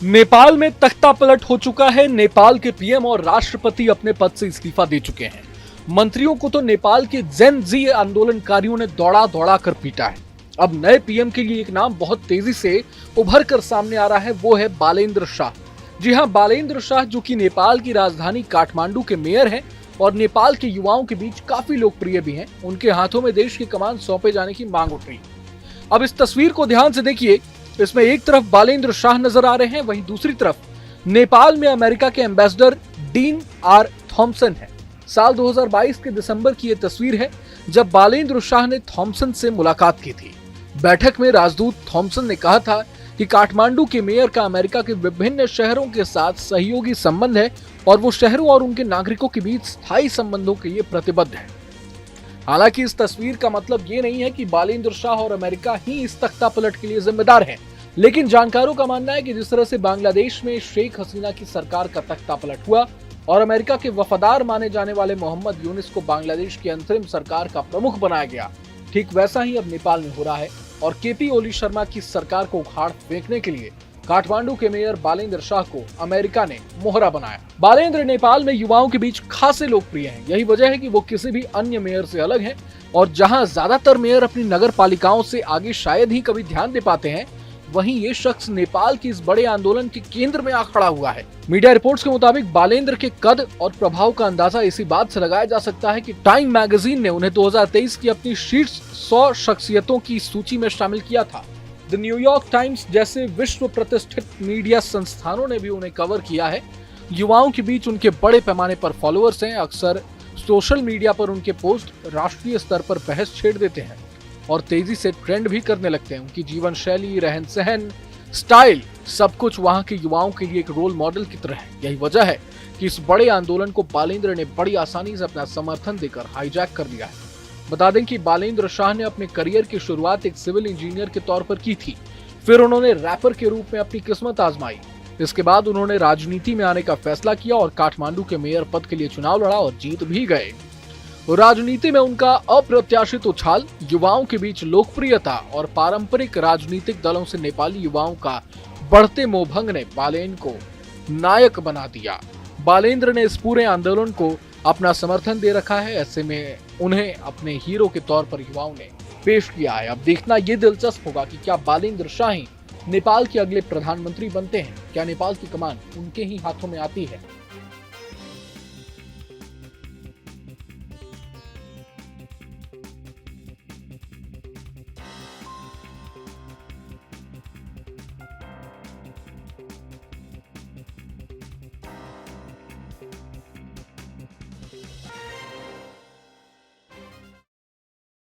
नेपाल में तख्ता पलट हो चुका है। नेपाल के पीएम और राष्ट्रपति अपने पद से इस्तीफा दे चुके हैं। मंत्रियों को तो नेपाल के जेन जी आंदोलनकारियों ने दौड़ा दौड़ा कर पीटा है। अब नए पीएम के लिए एक नाम बहुत तेजी से उभर कर सामने आ रहा है, वो है बालेंद्र शाह। जी हां, बालेंद्र शाह जो कि नेपाल की राजधानी काठमांडू के मेयर हैं और नेपाल के युवाओं के बीच काफी लोकप्रिय भी हैं। उनके हाथों में देश की कमान सौंपे जाने की मांग उठ रही है। अब इस तस्वीर को ध्यान से देखिए। इसमें एक तरफ बालेंद्र शाह नजर आ रहे हैं, वहीं दूसरी तरफ नेपाल में अमेरिका के एम्बेसडर डीन आर थॉम्सन है। साल 2022 के दिसंबर की यह तस्वीर है जब बालेंद्र शाह ने थॉम्सन से मुलाकात की थी। बैठक में राजदूत थॉम्सन ने कहा था कि काठमांडू के मेयर का अमेरिका के विभिन्न शहरों के साथ सहयोगी संबंध है और वो शहरों और उनके नागरिकों के बीच स्थायी संबंधों के लिए प्रतिबद्ध है। हालांकि इस तस्वीर का मतलब ये नहीं है कि बालेंद्र शाह और अमेरिका ही इस तख्ता पलट के लिए जिम्मेदार हैं, लेकिन जानकारों का मानना है कि जिस तरह से बांग्लादेश में शेख हसीना की सरकार का तख्ता पलट हुआ और अमेरिका के वफादार माने जाने वाले मोहम्मद यूनिस को बांग्लादेश की अंतरिम सरकार का प्रमुख बनाया गया, ठीक वैसा ही अब नेपाल में हो रहा है। और केपी ओली शर्मा की सरकार को उखाड़ फेंकने के लिए काठमांडू के मेयर बालेंद्र शाह को अमेरिका ने मोहरा बनाया। बालेंद्र नेपाल में युवाओं के बीच खासे लोकप्रिय हैं। यही वजह है कि वो किसी भी अन्य मेयर से अलग हैं और जहां ज्यादातर मेयर अपनी नगर पालिकाओं से आगे शायद ही कभी ध्यान दे पाते हैं, वहीं ये शख्स नेपाल की इस बड़े आंदोलन के केंद्र में आ खड़ा हुआ है। मीडिया रिपोर्ट्स के मुताबिक बालेंद्र के कद और प्रभाव का अंदाजा इसी बात से लगाया जा सकता है कि टाइम मैगजीन ने उन्हें 2023 की अपनी शीर्ष 100 शख्सियतों की सूची में शामिल किया था। द न्यूयॉर्क टाइम्स जैसे विश्व प्रतिष्ठित मीडिया संस्थानों ने भी उन्हें कवर किया है। युवाओं के बीच उनके बड़े पैमाने पर फॉलोअर्स हैं। अक्सर सोशल मीडिया पर उनके पोस्ट राष्ट्रीय स्तर पर बहस छेड़ देते हैं और तेजी से ट्रेंड भी करने लगते हैं। उनकी जीवन शैली, रहन सहन, स्टाइल, सब कुछ वहां के युवाओं के लिए एक रोल मॉडल की तरह है। यही वजह है कि इस बड़े आंदोलन को बालेंद्र ने बड़ी आसानी से अपना समर्थन देकर हाईजैक कर लिया है। बता दें कि बालेंद्र शाह ने अपने करियर की शुरुआत एक सिविल इंजीनियर के तौर पर की थी। फिर उन्होंने रैपर के रूप में अपनी किस्मत आजमाई। इसके बाद उन्होंने राजनीति में आने का फैसला किया और काठमांडू के मेयर पद के लिए चुनाव लड़ा और जीत भी गए। राजनीति में उनका अप्रत्याशित उछाल, युवाओं के बीच लोकप्रियता और पारंपरिक राजनीतिक दलों से नेपाली युवाओं का बढ़ते मोहभंग ने बालेंद्र को नायक बना दिया। बालेंद्र ने इस पूरे आंदोलन को अपना समर्थन दे रखा है। ऐसे में उन्हें अपने हीरो के तौर पर युवाओं ने पेश किया है। अब देखना ये दिलचस्प होगा कि क्या बालेंद्र शाह ही नेपाल के अगले प्रधानमंत्री बनते हैं। क्या नेपाल की कमान उनके ही हाथों में आती है।